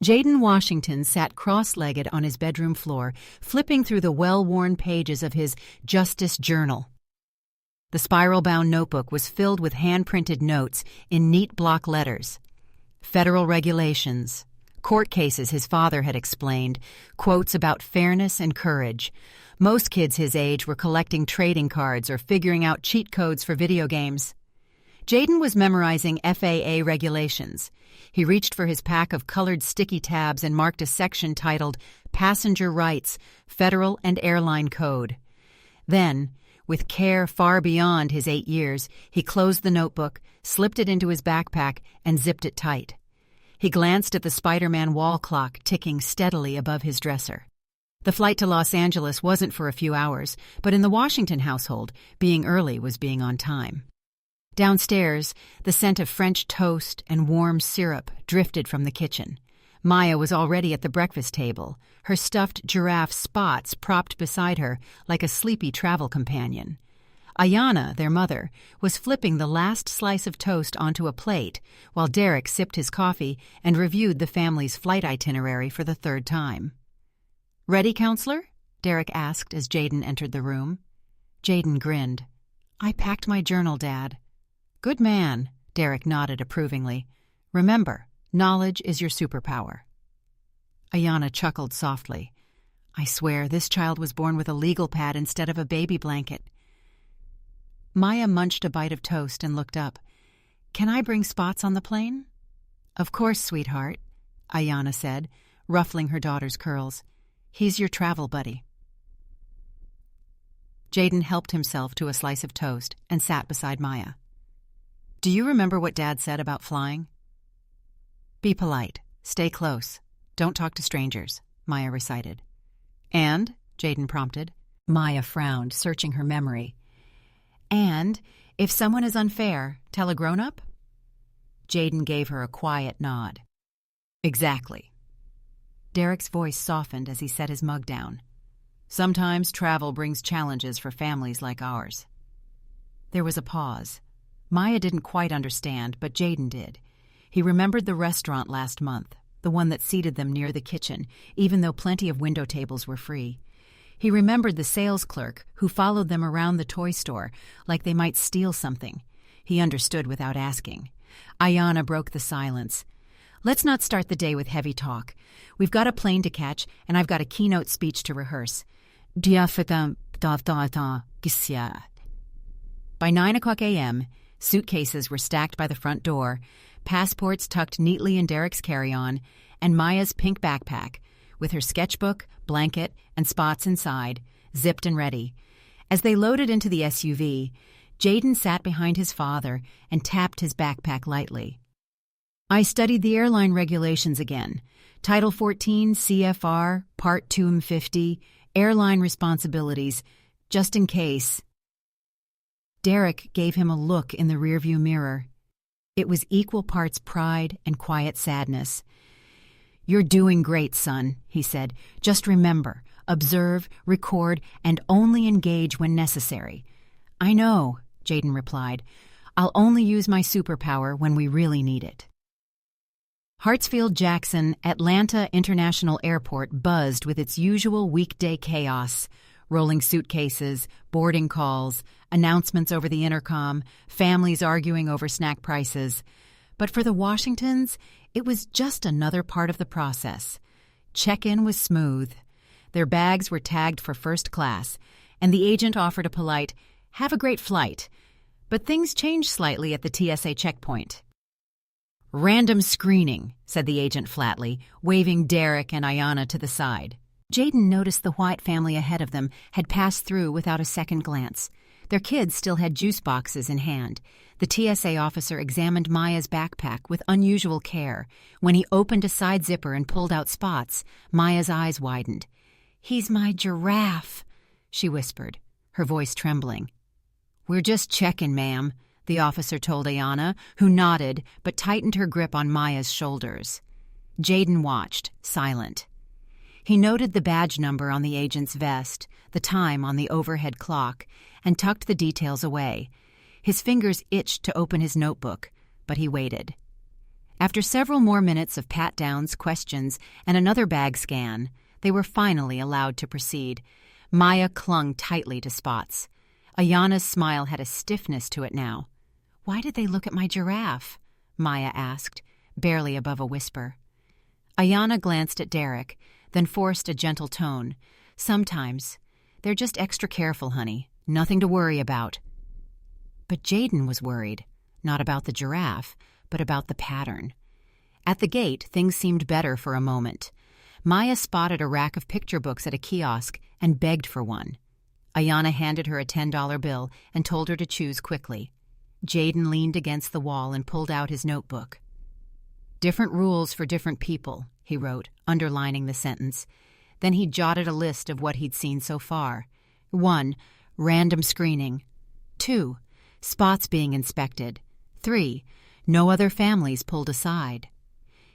Jaden Washington sat cross-legged on his bedroom floor, flipping through the well-worn pages of his Justice Journal. The spiral-bound notebook was filled with hand-printed notes in neat block letters. Federal regulations, court cases his father had explained, quotes about fairness and courage. Most kids his age were collecting trading cards or figuring out cheat codes for video games. Jaden was memorizing FAA regulations. He reached for his pack of colored sticky tabs and marked a section titled Passenger Rights, Federal and Airline Code. Then, with care far beyond his 8 years, he closed the notebook, slipped it into his backpack, and zipped it tight. He glanced at the Spider-Man wall clock ticking steadily above his dresser. The flight to Los Angeles wasn't for a few hours, but in the Washington household, being early was being on time. Downstairs, the scent of French toast and warm syrup drifted from the kitchen. Maya was already at the breakfast table, her stuffed giraffe Spots propped beside her like a sleepy travel companion. Ayanna, their mother, was flipping the last slice of toast onto a plate while Derek sipped his coffee and reviewed the family's flight itinerary for the third time. "Ready, counselor?" Derek asked as Jaden entered the room. Jaden grinned. "I packed my journal, Dad." "Good man," Derek nodded approvingly. "Remember, knowledge is your superpower." Ayanna chuckled softly. "I swear this child was born with a legal pad instead of a baby blanket." Maya munched a bite of toast and looked up. "Can I bring Spots on the plane?" "Of course, sweetheart," Ayanna said, ruffling her daughter's curls. "He's your travel buddy." Jaden helped himself to a slice of toast and sat beside Maya. "Do you remember what Dad said about flying?" "Be polite. Stay close. Don't talk to strangers," Maya recited. "And?" Jaden prompted. Maya frowned, searching her memory. "And, if someone is unfair, tell a grown-up?" Jaden gave her a quiet nod. "Exactly." Derek's voice softened as he set his mug down. "Sometimes travel brings challenges for families like ours." There was a pause. Maya didn't quite understand, but Jaden did. He remembered the restaurant last month, the one that seated them near the kitchen, even though plenty of window tables were free. He remembered the sales clerk who followed them around the toy store like they might steal something. He understood without asking. Ayanna broke the silence. "Let's not start the day with heavy talk. We've got a plane to catch, and I've got a keynote speech to rehearse." By 9 o'clock a.m., suitcases were stacked by the front door, passports tucked neatly in Derek's carry-on, and Maya's pink backpack, with her sketchbook, blanket, and Spots inside, zipped and ready. As they loaded into the SUV, Jaden sat behind his father and tapped his backpack lightly. "I studied the airline regulations again. Title 14 CFR, Part 250, Airline Responsibilities, just in case." Derek gave him a look in the rearview mirror. It was equal parts pride and quiet sadness. "You're doing great, son," he said. "Just remember, observe, record, and only engage when necessary." "I know," Jaden replied. "I'll only use my superpower when we really need it." Hartsfield-Jackson Atlanta International Airport buzzed with its usual weekday chaos. Rolling suitcases, boarding calls, announcements over the intercom, families arguing over snack prices. But for the Washingtons, it was just another part of the process. Check-in was smooth. Their bags were tagged for first class, and the agent offered a polite, "Have a great flight." But things changed slightly at the TSA checkpoint. "Random screening," said the agent flatly, waving Derek and Ayanna to the side. Jaden noticed the White family ahead of them had passed through without a second glance. Their kids still had juice boxes in hand. The TSA officer examined Maya's backpack with unusual care. When he opened a side zipper and pulled out Spots, Maya's eyes widened. "He's my giraffe," she whispered, her voice trembling. "We're just checking, ma'am," the officer told Ayanna, who nodded but tightened her grip on Maya's shoulders. Jaden watched, silent. He noted the badge number on the agent's vest, the time on the overhead clock, and tucked the details away. His fingers itched to open his notebook, but he waited. After several more minutes of pat-downs, questions, and another bag scan, they were finally allowed to proceed. Maya clung tightly to Spots. Ayana's smile had a stiffness to it now. "Why did they look at my giraffe?" Maya asked, barely above a whisper. Ayana glanced at Derek, then forced a gentle tone. "Sometimes. They're just extra careful, honey. Nothing to worry about." But Jaden was worried, not about the giraffe, but about the pattern. At the gate, things seemed better for a moment. Maya spotted a rack of picture books at a kiosk and begged for one. Ayana handed her a $10 bill and told her to choose quickly. Jaden leaned against the wall and pulled out his notebook. "Different rules for different people," he wrote, underlining the sentence. Then he jotted a list of what he'd seen so far. 1. Random screening. 2. Spots being inspected. 3. No other families pulled aside.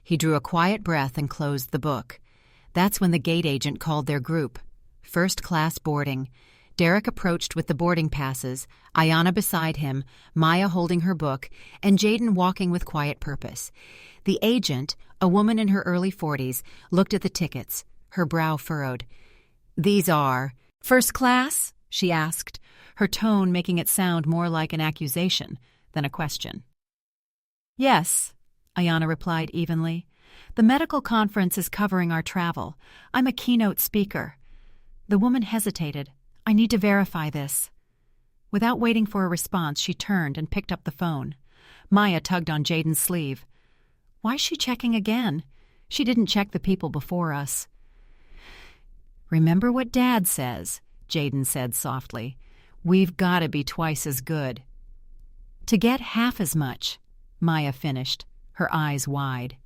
He drew a quiet breath and closed the book. That's when the gate agent called their group. First-class boarding. Derek approached with the boarding passes, Ayana beside him, Maya holding her book, and Jaden walking with quiet purpose. The agent, a woman in her early 40s, looked at the tickets, her brow furrowed. "These are first class?" she asked, her tone making it sound more like an accusation than a question. "Yes," Ayana replied evenly. "The medical conference is covering our travel. I'm a keynote speaker." The woman hesitated. "I need to verify this." Without waiting for a response, she turned and picked up the phone. Maya tugged on Jaden's sleeve. "Why's she checking again? She didn't check the people before us." "Remember what Dad says," Jaden said softly. "We've got to be twice as good." "To get half as much," Maya finished, her eyes wide.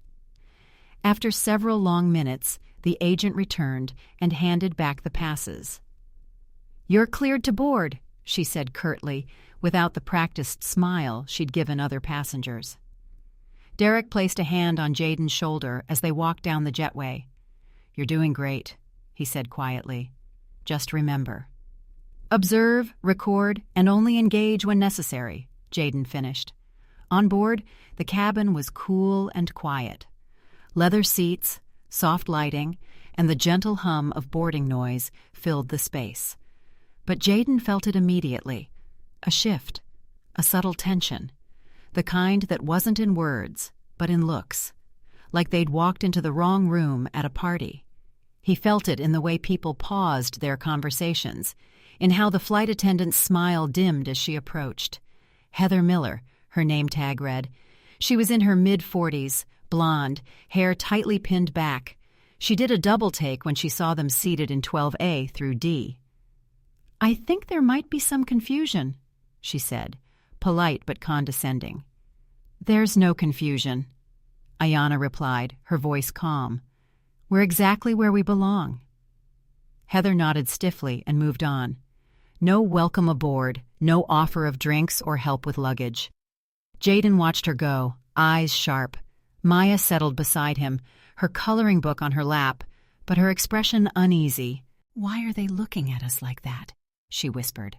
After several long minutes, the agent returned and handed back the passes. "You're cleared to board," she said curtly, without the practiced smile she'd given other passengers. Derek placed a hand on Jaden's shoulder as they walked down the jetway. "You're doing great," he said quietly. "Just remember." "Observe, record, and only engage when necessary," Jaden finished. On board, the cabin was cool and quiet. Leather seats, soft lighting, and the gentle hum of boarding noise filled the space. But Jaden felt it immediately. A shift, a subtle tension, the kind that wasn't in words, but in looks, like they'd walked into the wrong room at a party. He felt it in the way people paused their conversations, in how the flight attendant's smile dimmed as she approached. Heather Miller, her name tag read. She was in her mid-40s, blonde, hair tightly pinned back. She did a double take when she saw them seated in 12A through D. "I think there might be some confusion," she said, polite but condescending. "There's no confusion," Ayana replied, her voice calm. "We're exactly where we belong." Heather nodded stiffly and moved on. No welcome aboard, no offer of drinks or help with luggage. Jaden watched her go, eyes sharp. Maya settled beside him, her coloring book on her lap, but her expression uneasy. "Why are they looking at us like that?" she whispered.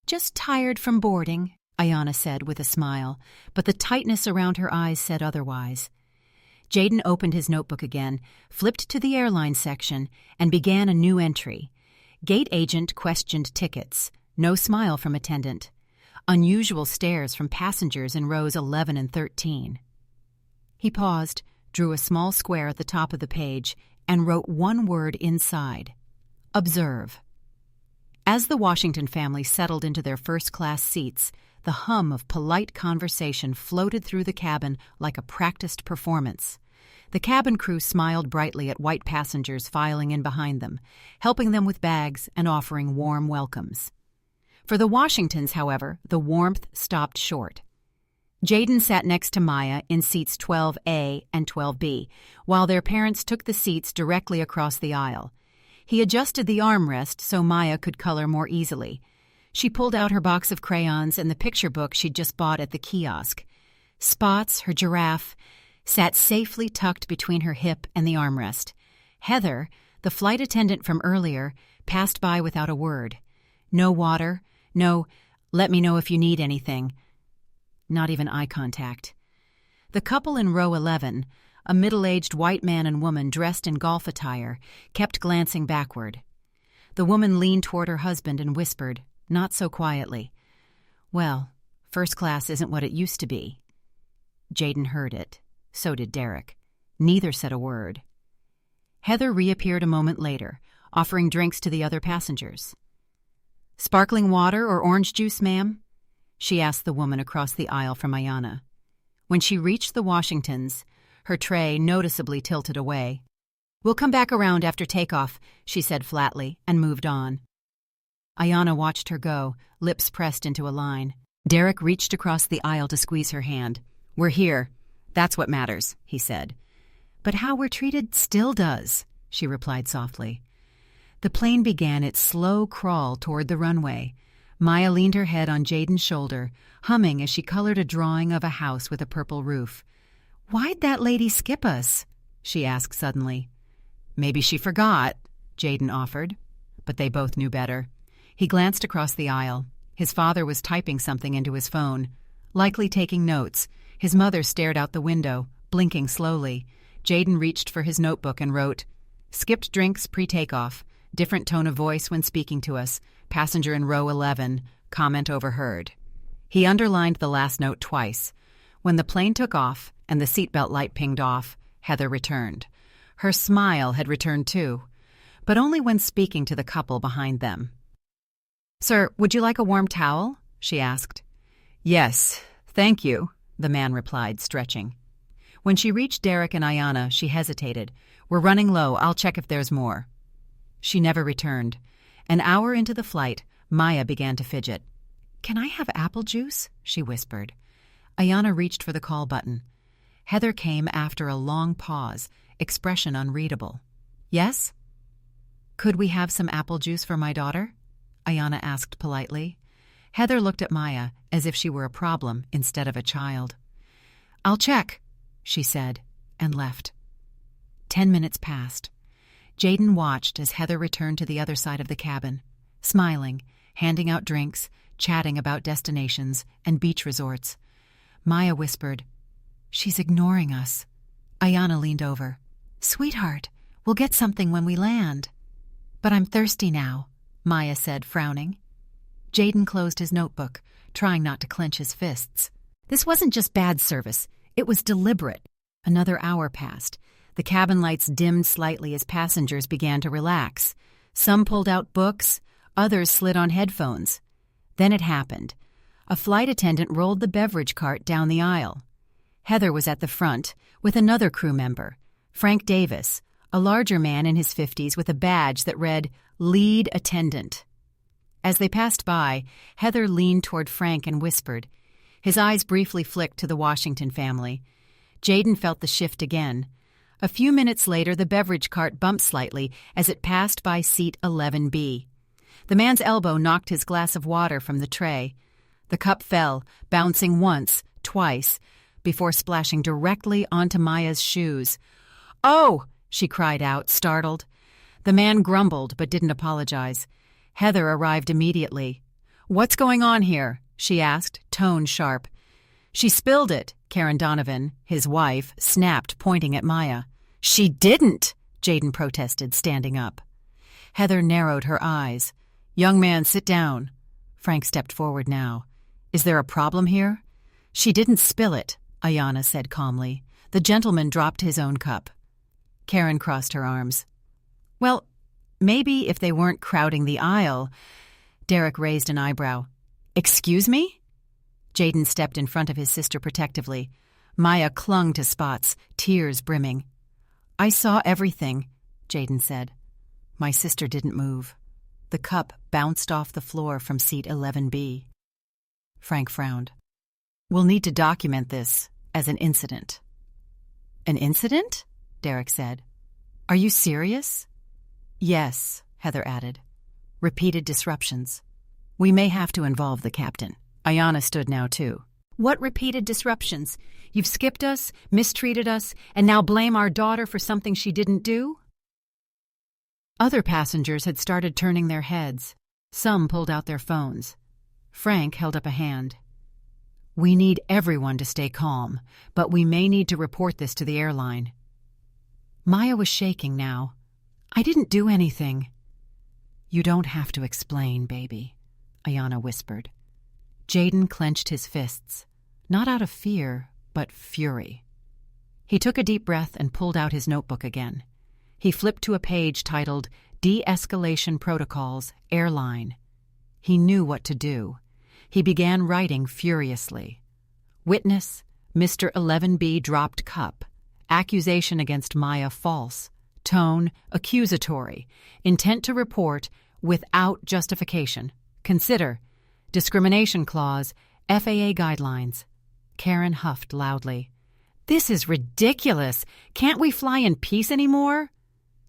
"Just tired from boarding," Ayana said with a smile, but the tightness around her eyes said otherwise. Jaden opened his notebook again, flipped to the airline section, and began a new entry. Gate agent questioned tickets. No smile from attendant. Unusual stares from passengers in rows 11 and 13. He paused, drew a small square at the top of the page, and wrote one word inside. Observe. As the Washington family settled into their first-class seats, the hum of polite conversation floated through the cabin like a practiced performance. The cabin crew smiled brightly at white passengers filing in behind them, helping them with bags and offering warm welcomes. For the Washingtons, however, the warmth stopped short. Jaden sat next to Maya in seats 12A and 12B, while their parents took the seats directly across the aisle. He adjusted the armrest so Maya could color more easily. She pulled out her box of crayons and the picture book she'd just bought at the kiosk. Spots, her giraffe, sat safely tucked between her hip and the armrest. Heather, the flight attendant from earlier, passed by without a word. No water, no, "let me know if you need anything." Not even eye contact. The couple in row 11, a middle-aged white man and woman dressed in golf attire, kept glancing backward. The woman leaned toward her husband and whispered, not so quietly, "Well, first class isn't what it used to be." Jaden heard it. So did Derek. Neither said a word. Heather reappeared a moment later, offering drinks to the other passengers. "Sparkling water or orange juice, ma'am?" she asked the woman across the aisle from Ayanna. When she reached the Washingtons, her tray noticeably tilted away. "We'll come back around after takeoff," she said flatly, and moved on. Ayanna watched her go, lips pressed into a line. Derek reached across the aisle to squeeze her hand. "We're here. That's what matters," he said. "But how we're treated still does," she replied softly. The plane began its slow crawl toward the runway. Maya leaned her head on Jaden's shoulder, humming as she colored a drawing of a house with a purple roof. "Why'd that lady skip us?" she asked suddenly. "Maybe she forgot," Jaden offered. But they both knew better. He glanced across the aisle. His father was typing something into his phone, likely taking notes. His mother stared out the window, blinking slowly. Jaden reached for his notebook and wrote, "Skipped drinks pre-takeoff. Different tone of voice when speaking to us. Passenger in row 11. Comment overheard." He underlined the last note twice. When the plane took off and the seatbelt light pinged off, Heather returned. Her smile had returned too, but only when speaking to the couple behind them. "Sir, would you like a warm towel?" she asked. "Yes, thank you," the man replied, stretching. When she reached Derek and Ayanna, she hesitated. "We're running low. I'll check if there's more." She never returned. An hour into the flight, Maya began to fidget. "Can I have apple juice?" she whispered. Ayanna reached for the call button. Heather came after a long pause, expression unreadable. "Yes?" "Could we have some apple juice for my daughter?" Ayanna asked politely. Heather looked at Maya as if she were a problem instead of a child. "I'll check," she said, and left. 10 minutes passed. Jaden watched as Heather returned to the other side of the cabin, smiling, handing out drinks, chatting about destinations and beach resorts. Maya whispered, "She's ignoring us." Ayanna leaned over. "Sweetheart, we'll get something when we land." "But I'm thirsty now," Maya said, frowning. Jaden closed his notebook, trying not to clench his fists. This wasn't just bad service. It was deliberate. Another hour passed. The cabin lights dimmed slightly as passengers began to relax. Some pulled out books, others slid on headphones. Then it happened. A flight attendant rolled the beverage cart down the aisle. Heather was at the front, with another crew member, Frank Davis, a larger man in his 50s with a badge that read, "Lead Attendant." As they passed by, Heather leaned toward Frank and whispered. His eyes briefly flicked to the Washington family. Jaden felt the shift again. A few minutes later, the beverage cart bumped slightly as it passed by seat 11B. The man's elbow knocked his glass of water from the tray. The cup fell, bouncing once, twice, before splashing directly onto Maya's shoes. "Oh!" she cried out, startled. The man grumbled but didn't apologize. Heather arrived immediately. "What's going on here?" she asked, tone sharp. "She spilled it," Karen Donovan, his wife, snapped, pointing at Maya. "She didn't!" Jaden protested, standing up. Heather narrowed her eyes. "Young man, sit down." Frank stepped forward now. "Is there a problem here?" "She didn't spill it," Ayanna said calmly. The gentleman dropped his own cup. Karen crossed her arms. "Well, maybe if they weren't crowding the aisle." Derek raised an eyebrow. "Excuse me?" Jaden stepped in front of his sister protectively. Maya clung to Spots, tears brimming. "I saw everything," Jaden said. My sister didn't move. The cup bounced off the floor from seat 11B. Frank frowned. "We'll need to document this as an incident." "An incident?" Derek said. "Are you serious?" "Yes," Heather added. "Repeated disruptions. We may have to involve the captain." Ayanna stood now, too. "What repeated disruptions? You've skipped us, mistreated us, and now blame our daughter for something she didn't do?" Other passengers had started turning their heads. Some pulled out their phones. Frank held up a hand. We need everyone to stay calm, but we may need to report this to the airline. Maya was shaking now. I didn't do anything. You don't have to explain, baby, Ayanna whispered. Jaden clenched his fists, not out of fear, but fury. He took a deep breath and pulled out his notebook again. He flipped to a page titled De-Escalation Protocols, Airline. He knew what to do. He began writing furiously. Witness, Mr. 11B dropped cup. Accusation against Maya false. Tone, accusatory. Intent to report without justification. Consider. Discrimination clause, FAA guidelines. Karen huffed loudly. This is ridiculous. Can't we fly in peace anymore?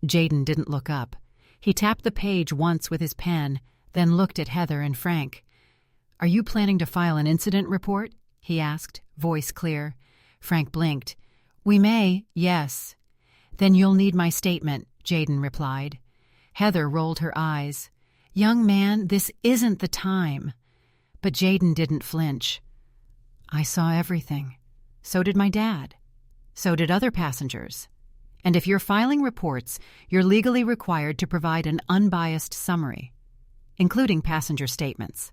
Jaden didn't look up. He tapped the page once with his pen, then looked at Heather and Frank. Are you planning to file an incident report? He asked, voice clear. Frank blinked. We may, yes. Then you'll need my statement, Jaden replied. Heather rolled her eyes. Young man, this isn't the time. But Jaden didn't flinch. I saw everything. So did my dad. So did other passengers. And if you're filing reports, you're legally required to provide an unbiased summary, including passenger statements.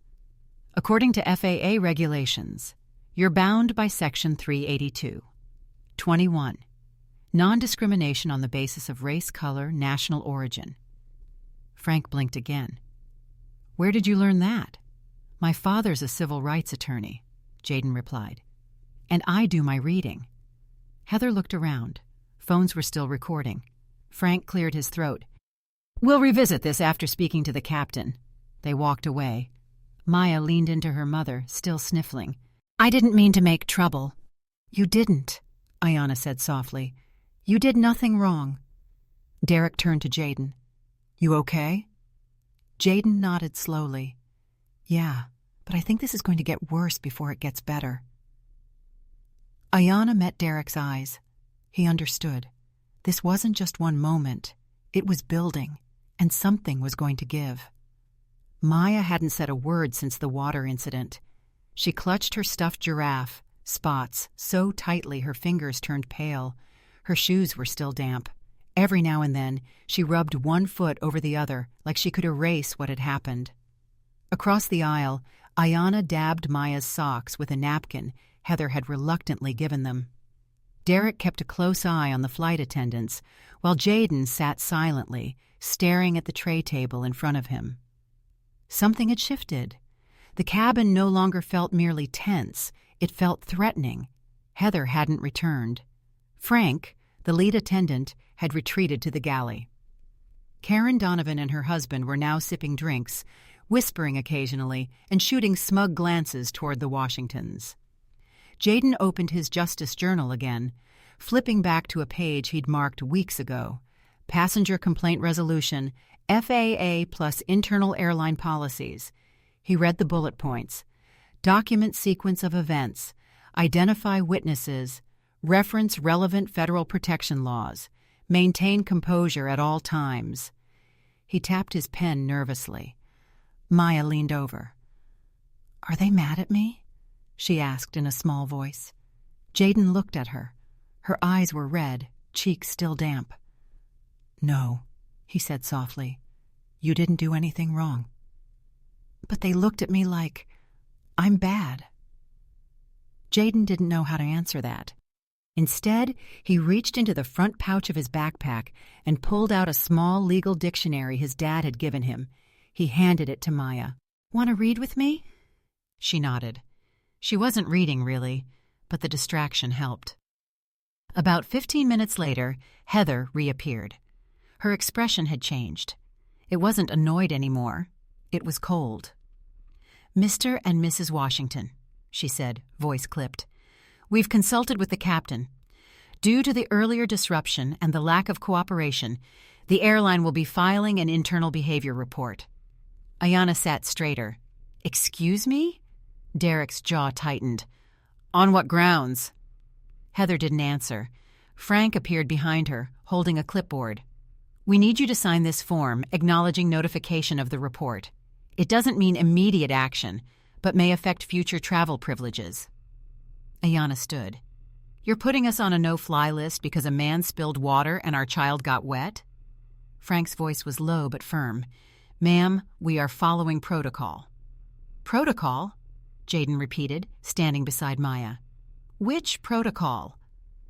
According to FAA regulations, you're bound by Section 382. 21. Non-discrimination on the basis of race, color, national origin. Frank blinked again. Where did you learn that? My father's a civil rights attorney, Jaden replied. And I do my reading. Heather looked around. Phones were still recording. Frank cleared his throat. We'll revisit this after speaking to the captain. They walked away. Maya leaned into her mother, still sniffling. I didn't mean to make trouble. You didn't, Ayanna said softly. You did nothing wrong. Derek turned to Jaden. You okay? Jaden nodded slowly. Yeah, but I think this is going to get worse before it gets better. Ayanna met Derek's eyes. He understood. This wasn't just one moment. It was building, and something was going to give. Maya hadn't said a word since the water incident. She clutched her stuffed giraffe, Spots, so tightly her fingers turned pale. Her shoes were still damp. Every now and then, she rubbed one foot over the other, like she could erase what had happened. Across the aisle, Ayanna dabbed Maya's socks with a napkin Heather had reluctantly given them. Derek kept a close eye on the flight attendants, while Jaden sat silently, staring at the tray table in front of him. Something had shifted. The cabin no longer felt merely tense, it felt threatening. Heather hadn't returned. Frank, the lead attendant, had retreated to the galley. Karen Donovan and her husband were now sipping drinks, whispering occasionally and shooting smug glances toward the Washingtons. Jaden opened his Justice Journal again, flipping back to a page he'd marked weeks ago. Passenger Complaint Resolution, FAA plus Internal Airline Policies. He read the bullet points. Document sequence of events. Identify witnesses. Reference relevant federal protection laws. Maintain composure at all times. He tapped his pen nervously. Maya leaned over. "Are they mad at me?" she asked in a small voice. Jaden looked at her. Her eyes were red, cheeks still damp. "No," he said softly. "You didn't do anything wrong." "But they looked at me like I'm bad." Jaden didn't know how to answer that. Instead, he reached into the front pouch of his backpack and pulled out a small legal dictionary his dad had given him. He handed it to Maya. "Want to read with me?" She nodded. She wasn't reading, really, but the distraction helped. About 15 minutes later, Heather reappeared. Her expression had changed. It wasn't annoyed anymore. It was cold. "Mr. and Mrs. Washington," she said, voice clipped. "We've consulted with the captain. Due to the earlier disruption and the lack of cooperation, the airline will be filing an internal behavior report." Ayanna sat straighter. "Excuse me?" Derek's jaw tightened. "On what grounds?" Heather didn't answer. Frank appeared behind her, holding a clipboard. "We need you to sign this form acknowledging notification of the report. It doesn't mean immediate action, but may affect future travel privileges. Ayanna stood. You're putting us on a no-fly list because a man spilled water and our child got wet? Frank's voice was low but firm. Ma'am, we are following protocol. Protocol? Jaden repeated, standing beside Maya. Which protocol?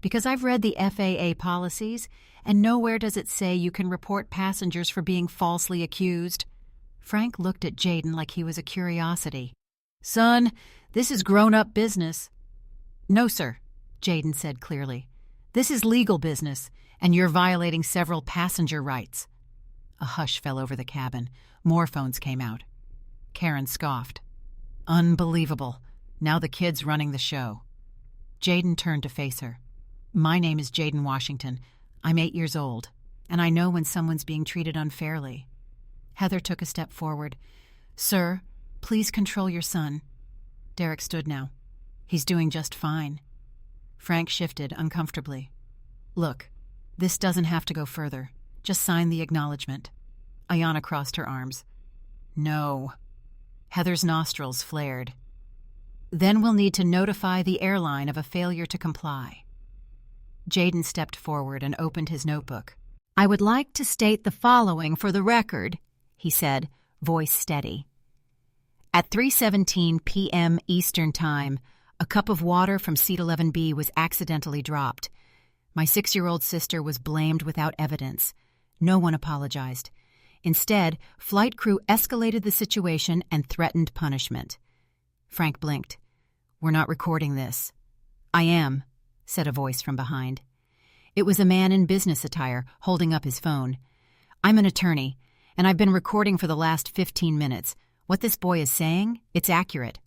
Because I've read the FAA policies, and nowhere does it say you can report passengers for being falsely accused. Frank looked at Jaden like he was a curiosity. Son, this is grown-up business. No, sir, Jaden said clearly. This is legal business, and you're violating several passenger rights. A hush fell over the cabin. More phones came out. Karen scoffed. Unbelievable. Now the kid's running the show. Jaden turned to face her. My name is Jaden Washington. I'm 8 years old, and I know when someone's being treated unfairly. Heather took a step forward. Sir, please control your son. Derek stood now. He's doing just fine. Frank shifted uncomfortably. Look, this doesn't have to go further. Just sign the acknowledgement. Ayanna crossed her arms. No. Heather's nostrils flared. Then we'll need to notify the airline of a failure to comply. Jaden stepped forward and opened his notebook. I would like to state the following for the record, he said, voice steady. At 3:17 p.m. Eastern Time, a cup of water from seat 11B was accidentally dropped. My 6-year-old sister was blamed without evidence. No one apologized. Instead, flight crew escalated the situation and threatened punishment. Frank blinked. We're not recording this. I am, said a voice from behind. It was a man in business attire, holding up his phone. I'm an attorney, and I've been recording for the last 15 minutes. What this boy is saying, it's accurate.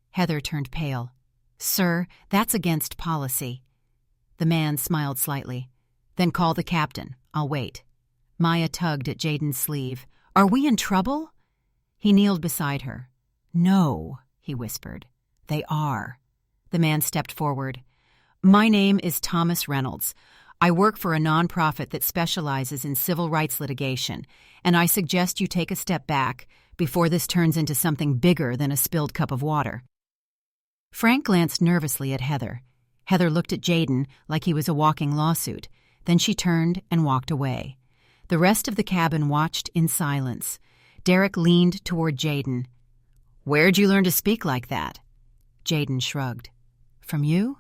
Heather turned pale. Sir, that's against policy. The man smiled slightly. Then call the captain. I'll wait. Maya tugged at Jaden's sleeve. Are we in trouble? He kneeled beside her. No, he whispered. They are. The man stepped forward. My name is Thomas Reynolds. I work for a nonprofit that specializes in civil rights litigation, and I suggest you take a step back before this turns into something bigger than a spilled cup of water. Frank glanced nervously at Heather. Heather looked at Jaden like he was a walking lawsuit. Then she turned and walked away. The rest of the cabin watched in silence. Derek leaned toward Jaden. Where'd you learn to speak like that? Jaden shrugged. From you?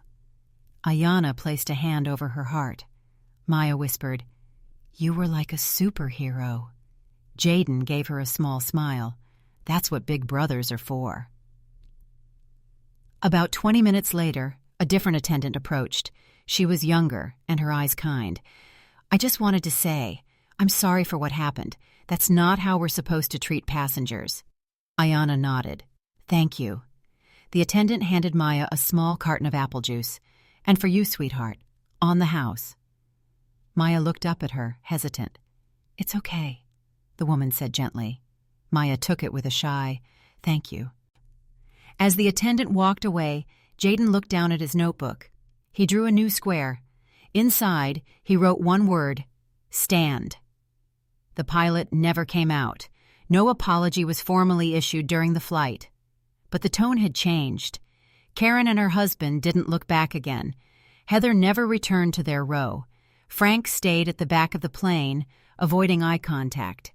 Ayanna placed a hand over her heart. Maya whispered, You were like a superhero. Jaden gave her a small smile. That's what big brothers are for. About 20 minutes later, a different attendant approached. She was younger and her eyes kind. I just wanted to say, I'm sorry for what happened. That's not how we're supposed to treat passengers. Ayanna nodded. Thank you. The attendant handed Maya a small carton of apple juice. And for you, sweetheart, on the house. Maya looked up at her, hesitant. It's okay, the woman said gently. Maya took it with a shy, thank you. As the attendant walked away, Jaden looked down at his notebook. He drew a new square. Inside, he wrote one word, stand. The pilot never came out. No apology was formally issued during the flight. But the tone had changed. Karen and her husband didn't look back again. Heather never returned to their row. Frank stayed at the back of the plane, avoiding eye contact.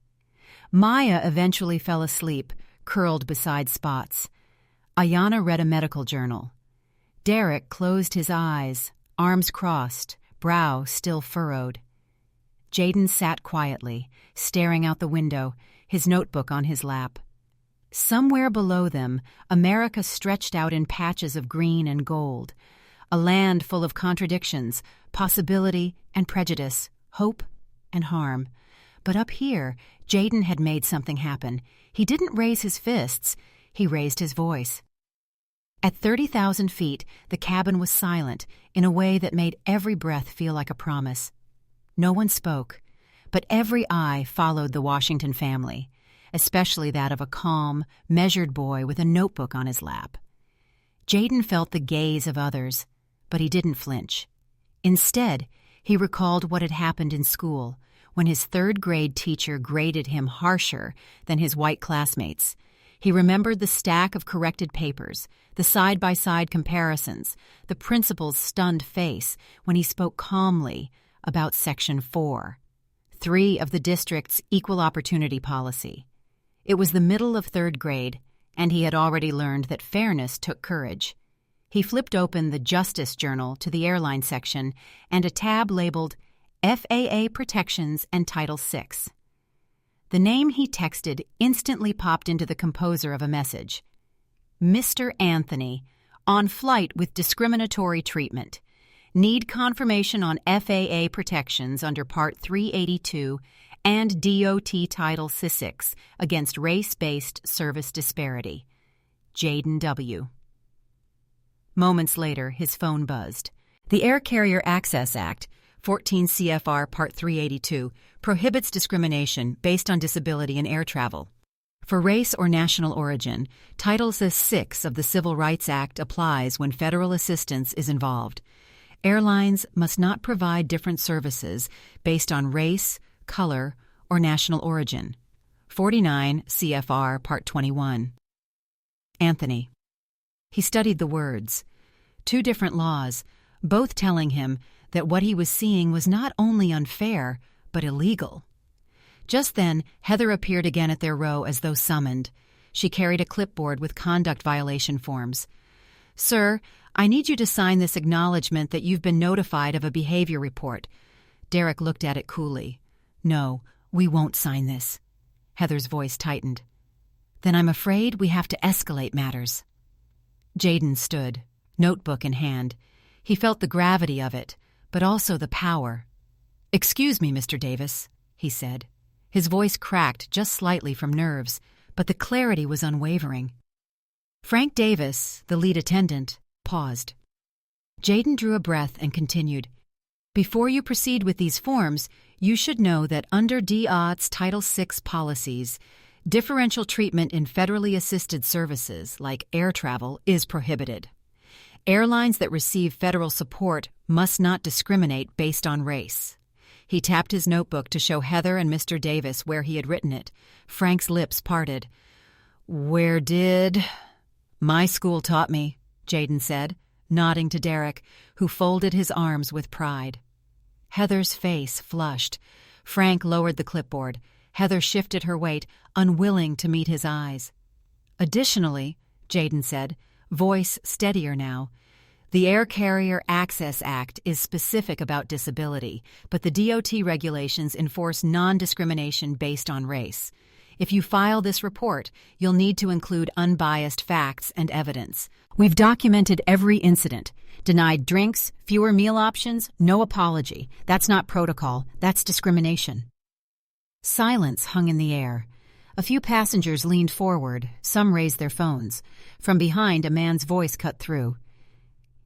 Maya eventually fell asleep, curled beside Spots. Ayanna read a medical journal. Derek closed his eyes, arms crossed, brow still furrowed. Jaden sat quietly, staring out the window, his notebook on his lap. Somewhere below them, America stretched out in patches of green and gold, a land full of contradictions, possibility and prejudice, hope and harm. But up here, Jaden had made something happen. He didn't raise his fists, he raised his voice. At 30,000 feet, the cabin was silent in a way that made every breath feel like a promise. No one spoke, but every eye followed the Washington family, especially that of a calm, measured boy with a notebook on his lap. Jaden felt the gaze of others, but he didn't flinch. Instead, he recalled what had happened in school when his third-grade teacher graded him harsher than his white classmates. He remembered the stack of corrected papers, the side-by-side comparisons, the principal's stunned face when he spoke calmly about Section 4, 3 of the district's equal opportunity policy. It was the middle of 3rd grade, and he had already learned that fairness took courage. He flipped open the Justice Journal to the airline section and a tab labeled FAA Protections and Title VI. The name he texted instantly popped into the composer of a message. Mr. Anthony, on flight with discriminatory treatment. Need confirmation on FAA protections under Part 382 and DOT Title VI against race-based service disparity. Jaden W. Moments later, his phone buzzed. The Air Carrier Access Act, 14 CFR Part 382, prohibits discrimination based on disability in air travel. For race or national origin, Title VI of the Civil Rights Act applies when federal assistance is involved. Airlines must not provide different services based on race, color, or national origin. 49 CFR Part 21. Anthony. He studied the words. 2 different laws, both telling him that what he was seeing was not only unfair, but illegal. Just then, Heather appeared again at their row as though summoned. She carried a clipboard with conduct violation forms. "Sir, I need you to sign this acknowledgement that you've been notified of a behavior report." Derek looked at it coolly. "No, we won't sign this." Heather's voice tightened. "Then I'm afraid we have to escalate matters." Jaden stood, notebook in hand. He felt the gravity of it, but also the power. "Excuse me, Mr. Davis," he said. His voice cracked just slightly from nerves, but the clarity was unwavering. Frank Davis, the lead attendant, paused. Jaden drew a breath and continued. "Before you proceed with these forms, you should know that under DOT's Title VI policies, differential treatment in federally assisted services, like air travel, is prohibited. Airlines that receive federal support must not discriminate based on race." He tapped his notebook to show Heather and Mr. Davis where he had written it. Frank's lips parted. "Where did—" "My school taught me," Jaden said, nodding to Derek, who folded his arms with pride. Heather's face flushed. Frank lowered the clipboard. Heather shifted her weight, unwilling to meet his eyes. "Additionally," Jaden said, voice steadier now, "the Air Carrier Access Act is specific about disability, but the DOT regulations enforce non-discrimination based on race. If you file this report, you'll need to include unbiased facts and evidence. We've documented every incident. Denied drinks, fewer meal options, no apology. That's not protocol, that's discrimination." Silence hung in the air. A few passengers leaned forward, some raised their phones. From behind, a man's voice cut through.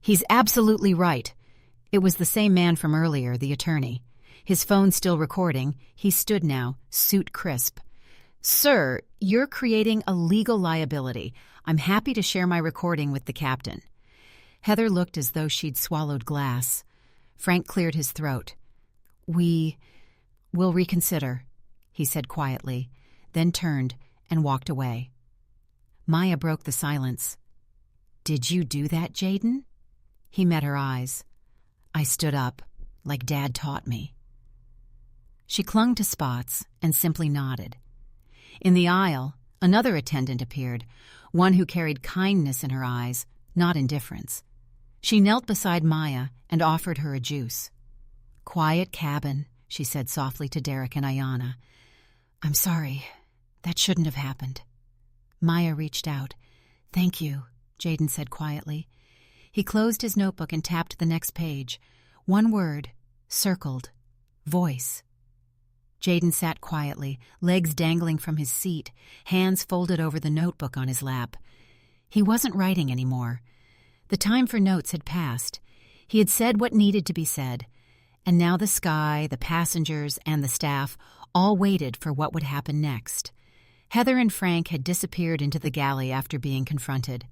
"He's absolutely right." It was the same man from earlier, the attorney. His phone still recording, he stood now, suit crisp. "Sir, you're creating a legal liability. I'm happy to share my recording with the captain." Heather looked as though she'd swallowed glass. Frank cleared his throat. "We will reconsider," he said quietly, then turned and walked away. Maya broke the silence. "Did you do that, Jaden?" He met her eyes. "I stood up, like Dad taught me." She clung to Spots and simply nodded. In the aisle, another attendant appeared, one who carried kindness in her eyes, not indifference. She knelt beside Maya and offered her a juice. "Quiet cabin," she said softly to Derek and Ayanna. "I'm sorry. That shouldn't have happened." Maya reached out. "Thank you," Jaden said quietly. He closed his notebook and tapped the next page. One word, circled. Voice. Jaden sat quietly, legs dangling from his seat, hands folded over the notebook on his lap. He wasn't writing anymore. The time for notes had passed. He had said what needed to be said, and now the sky, the passengers, and the staff all waited for what would happen next. Heather and Frank had disappeared into the galley after being confronted.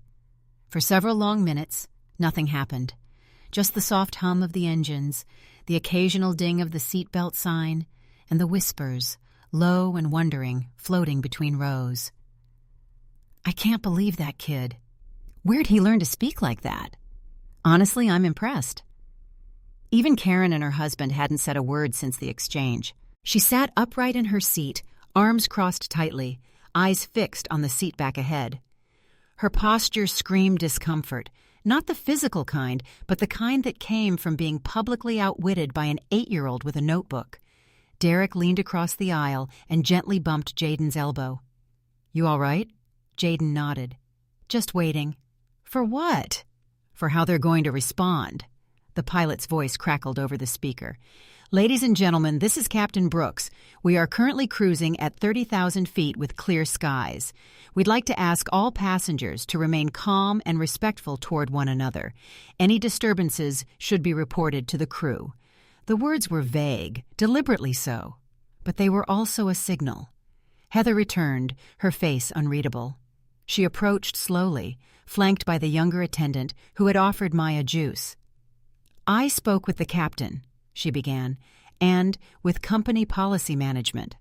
For several long minutes, nothing happened. Just the soft hum of the engines, the occasional ding of the seatbelt sign, and the whispers, low and wondering, floating between rows. I can't believe that kid. Where'd he learn to speak like that? Honestly, I'm impressed. Even Karen and her husband hadn't said a word since the exchange. She sat upright in her seat, arms crossed tightly, eyes fixed on the seat back ahead. Her posture screamed discomfort, not the physical kind, but the kind that came from being publicly outwitted by an 8-year-old with a notebook. Derek leaned across the aisle and gently bumped Jaden's elbow. "You all right?" Jaden nodded. "Just waiting." "For what?" "For how they're going to respond." The pilot's voice crackled over the speaker. "Ladies and gentlemen, this is Captain Brooks. We are currently cruising at 30,000 feet with clear skies. We'd like to ask all passengers to remain calm and respectful toward one another. Any disturbances should be reported to the crew." The words were vague, deliberately so, but they were also a signal. Heather returned, her face unreadable. She approached slowly, flanked by the younger attendant who had offered Maya juice. "I spoke with the captain," she began, "and with company policy management."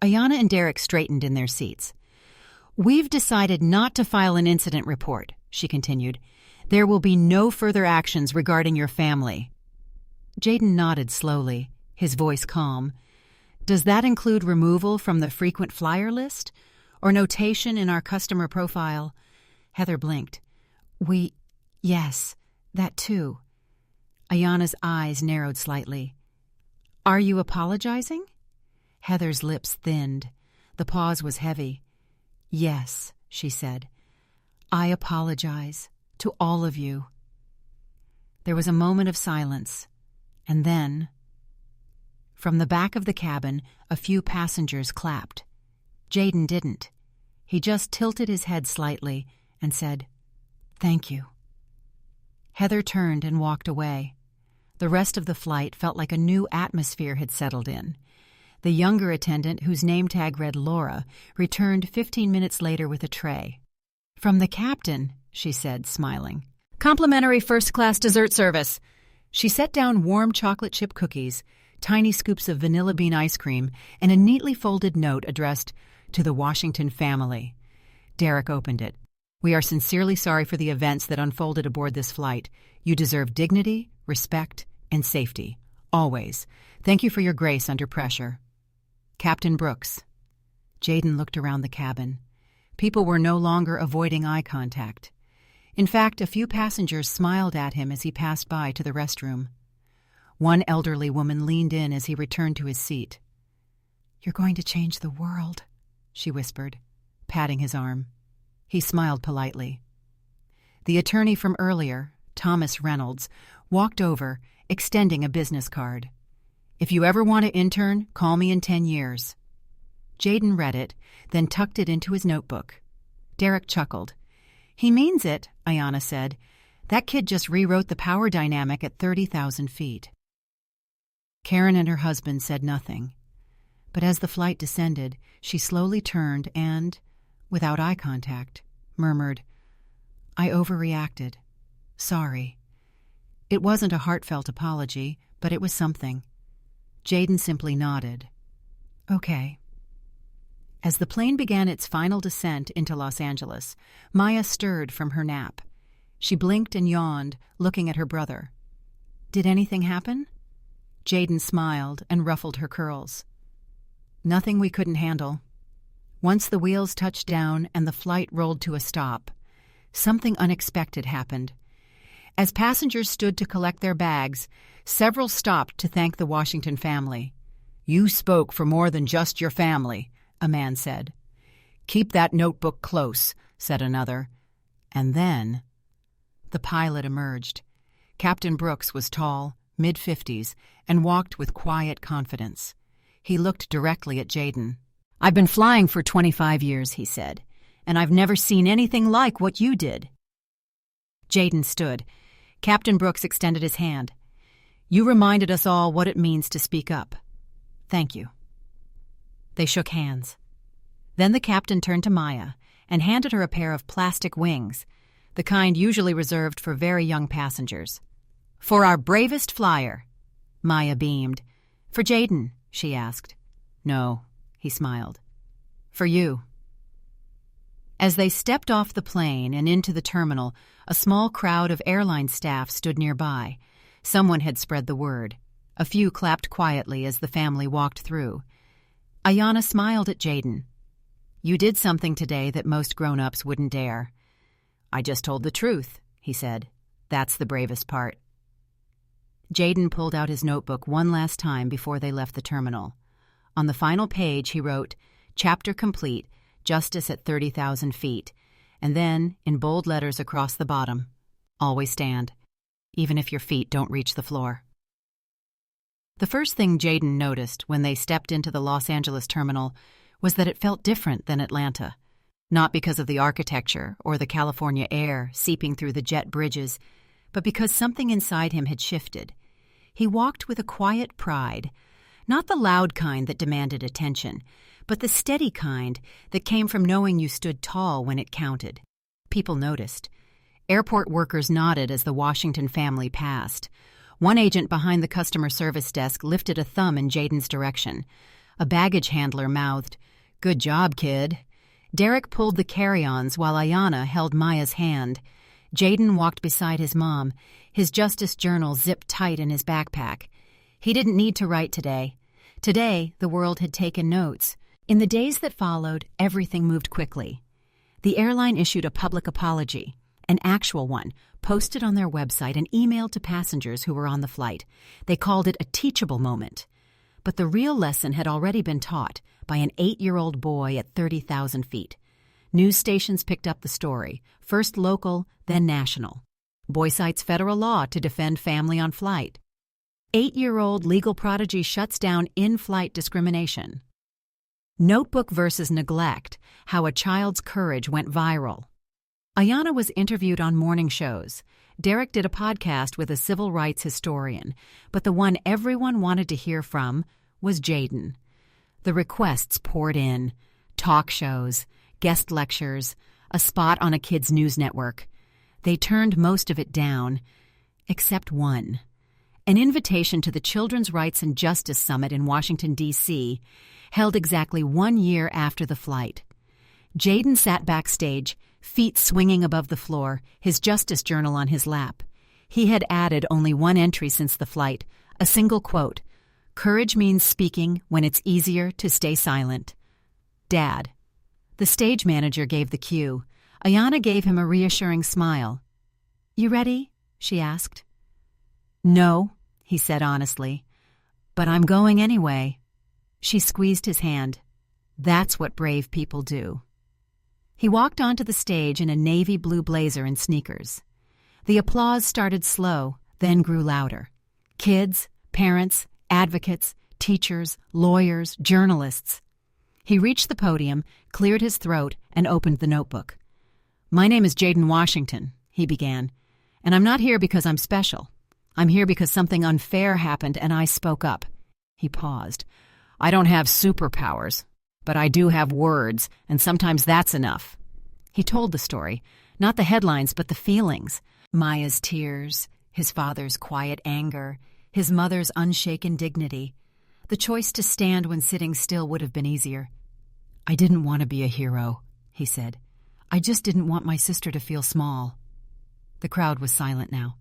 Ayanna and Derek straightened in their seats. "We've decided not to file an incident report," she continued. "There will be no further actions regarding your family." Jaden nodded slowly, his voice calm. "Does that include removal from the frequent flyer list? Or notation in our customer profile?" Heather blinked. Yes, that too." Ayanna's eyes narrowed slightly. "Are you apologizing?" Heather's lips thinned. The pause was heavy. "Yes," she said. "I apologize to all of you." There was a moment of silence, and then, from the back of the cabin, a few passengers clapped. Jaden didn't. He just tilted his head slightly and said, "Thank you." Heather turned and walked away. The rest of the flight felt like a new atmosphere had settled in. The younger attendant, whose name tag read Laura, returned 15 minutes later with a tray. "From the captain," she said, smiling. "Complimentary first-class dessert service." She set down warm chocolate chip cookies, tiny scoops of vanilla bean ice cream, and a neatly folded note addressed to the Washington family. Derek opened it. "We are sincerely sorry for the events that unfolded aboard this flight. You deserve dignity, respect, and safety. Always. Thank you for your grace under pressure. Captain Brooks." Jaden looked around the cabin. People were no longer avoiding eye contact. In fact, a few passengers smiled at him as he passed by to the restroom. One elderly woman leaned in as he returned to his seat. "You're going to change the world," she whispered, patting his arm. He smiled politely. The attorney from earlier, Thomas Reynolds, walked over, extending a business card. "If you ever want to intern, call me in 10 years. Jaden read it, then tucked it into his notebook. Derek chuckled. "He means it," Ayanna said. "That kid just rewrote the power dynamic at 30,000 feet. Karen and her husband said nothing. But as the flight descended, she slowly turned and, without eye contact, murmured, "I overreacted. Sorry." It wasn't a heartfelt apology, but it was something. Jaden simply nodded. "Okay." As the plane began its final descent into Los Angeles, Maya stirred from her nap. She blinked and yawned, looking at her brother. "Did anything happen?" Jaden smiled and ruffled her curls. "Nothing we couldn't handle." Once the wheels touched down and the flight rolled to a stop, something unexpected happened. As passengers stood to collect their bags, several stopped to thank the Washington family. "You spoke for more than just your family," a man said. "Keep that notebook close," said another. And then the pilot emerged. Captain Brooks was tall, mid-50s, and walked with quiet confidence. He looked directly at Jaden. "I've been flying for 25 years, he said, "and I've never seen anything like what you did." Jaden stood. Captain Brooks extended his hand. "You reminded us all what it means to speak up. Thank you." They shook hands. Then the captain turned to Maya and handed her a pair of plastic wings, the kind usually reserved for very young passengers. "For our bravest flyer." Maya beamed. "For Jaden?" she asked. "No," he smiled. "For you." As they stepped off the plane and into the terminal, a small crowd of airline staff stood nearby. Someone had spread the word. A few clapped quietly as the family walked through. Ayanna smiled at Jaden. "You did something today that most grown-ups wouldn't dare." "I just told the truth," he said. "That's the bravest part." Jaden pulled out his notebook one last time before they left the terminal. On the final page, he wrote, "Chapter complete, justice at 30,000 feet." And then, in bold letters across the bottom, "Always stand, even if your feet don't reach the floor." The first thing Jaden noticed when they stepped into the Los Angeles terminal was that it felt different than Atlanta. Not because of the architecture or the California air seeping through the jet bridges, but because something inside him had shifted. He walked with a quiet pride, not the loud kind that demanded attention, but the steady kind that came from knowing you stood tall when it counted. People noticed. Airport workers nodded as the Washington family passed. One agent behind the customer service desk lifted a thumb in Jaden's direction. A baggage handler mouthed, "Good job, kid." Derek pulled the carry-ons while Ayanna held Maya's hand. Jaden walked beside his mom, his Justice Journal zipped tight in his backpack. He didn't need to write today. Today, the world had taken notes. In the days that followed, everything moved quickly. The airline issued a public apology, an actual one, posted on their website and emailed to passengers who were on the flight. They called it a teachable moment. But the real lesson had already been taught by an 8-year-old boy at 30,000 feet. News stations picked up the story, first local, then national. Boy cites federal law to defend family on flight. 8-year-old legal prodigy shuts down in-flight discrimination. Notebook versus neglect, how a child's courage went viral. Ayanna was interviewed on morning shows. Derek did a podcast with a civil rights historian, but the one everyone wanted to hear from was Jaden. The requests poured in. Talk shows, guest lectures, a spot on a kids' news network. They turned most of it down, except one. An invitation to the Children's Rights and Justice Summit in Washington, D.C., held exactly 1 year after the flight. Jaden sat backstage, feet swinging above the floor, his Justice Journal on his lap. He had added only one entry since the flight, a single quote, "Courage means speaking when it's easier to stay silent." Dad. The stage manager gave the cue. Ayanna gave him a reassuring smile. "You ready?" she asked. "No," he said honestly, "but I'm going anyway." She squeezed his hand. "That's what brave people do." He walked onto the stage in a navy blue blazer and sneakers. The applause started slow, then grew louder. Kids, parents, advocates, teachers, lawyers, journalists. He reached the podium, cleared his throat, and opened the notebook. "My name is Jaden Washington," he began, "and I'm not here because I'm special. I'm here because something unfair happened and I spoke up." He paused. "I don't have superpowers, but I do have words, and sometimes that's enough." He told the story, not the headlines but the feelings. Maya's tears, his father's quiet anger, his mother's unshaken dignity. The choice to stand when sitting still would have been easier. "I didn't want to be a hero," he said. "I just didn't want my sister to feel small." The crowd was silent now.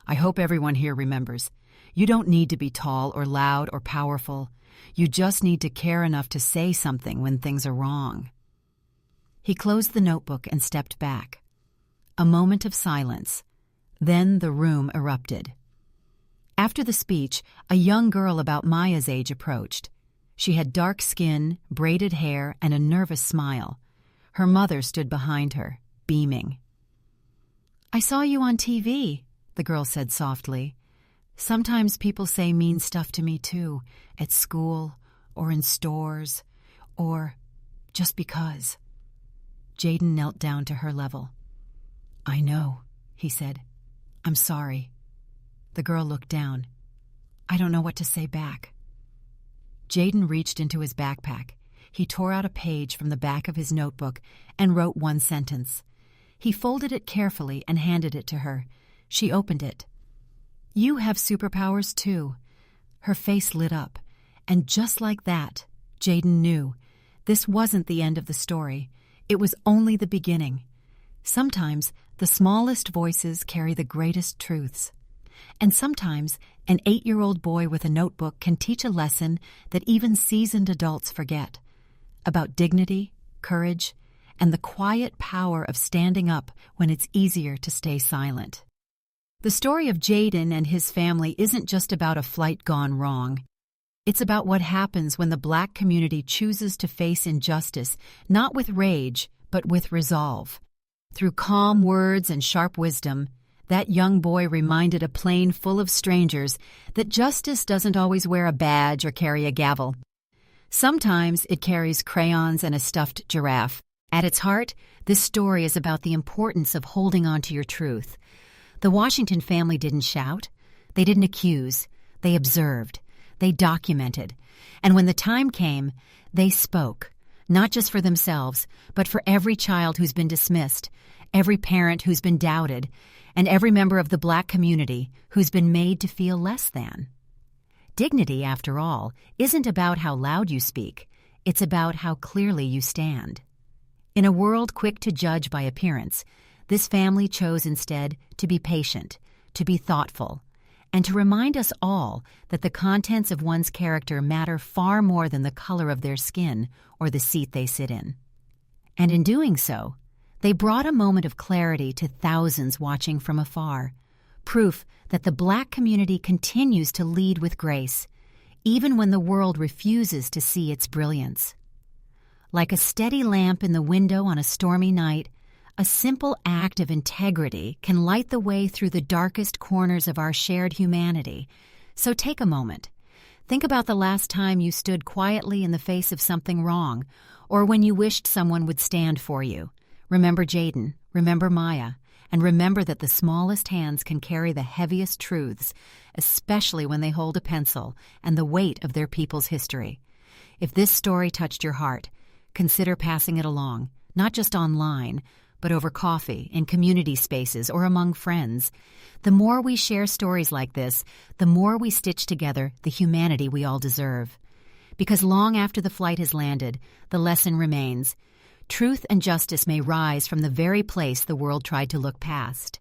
"I hope everyone here remembers. You don't need to be tall or loud or powerful. You just need to care enough to say something when things are wrong." He closed the notebook and stepped back. A moment of silence. Then the room erupted. After the speech, a young girl about Maya's age approached. She had dark skin, braided hair, and a nervous smile. Her mother stood behind her, beaming. "I saw you on TV," the girl said softly. "Sometimes people say mean stuff to me too, at school, or in stores, or just because." Jaden knelt down to her level. "I know," he said. "I'm sorry." The girl looked down. "I don't know what to say back." Jaden reached into his backpack. He tore out a page from the back of his notebook and wrote one sentence. He folded it carefully and handed it to her. She opened it. "You have superpowers too." Her face lit up, and just like that, Jaden knew this wasn't the end of the story. It was only the beginning. Sometimes the smallest voices carry the greatest truths. And sometimes an 8-year-old boy with a notebook can teach a lesson that even seasoned adults forget, about dignity, courage, and the quiet power of standing up when it's easier to stay silent. The story of Jaden and his family isn't just about a flight gone wrong. It's about what happens when the Black community chooses to face injustice, not with rage, but with resolve. Through calm words and sharp wisdom, that young boy reminded a plane full of strangers that justice doesn't always wear a badge or carry a gavel. Sometimes it carries crayons and a stuffed giraffe. At its heart, this story is about the importance of holding on to your truth. The Washington family didn't shout. They didn't accuse. They observed. They documented. And when the time came, they spoke, not just for themselves, but for every child who's been dismissed, every parent who's been doubted, and every member of the Black community who's been made to feel less than. Dignity, after all, isn't about how loud you speak. It's about how clearly you stand. In a world quick to judge by appearance, this family chose instead to be patient, to be thoughtful, and to remind us all that the contents of one's character matter far more than the color of their skin or the seat they sit in. And in doing so, they brought a moment of clarity to thousands watching from afar, proof that the Black community continues to lead with grace, even when the world refuses to see its brilliance. Like a steady lamp in the window on a stormy night, a simple act of integrity can light the way through the darkest corners of our shared humanity. So take a moment. Think about the last time you stood quietly in the face of something wrong, or when you wished someone would stand for you. Remember Jaden, remember Maya, and remember that the smallest hands can carry the heaviest truths, especially when they hold a pencil and the weight of their people's history. If this story touched your heart, consider passing it along, not just online, but over coffee, in community spaces, or among friends. The more we share stories like this, the more we stitch together the humanity we all deserve. Because long after the flight has landed, the lesson remains. Truth and justice may rise from the very place the world tried to look past.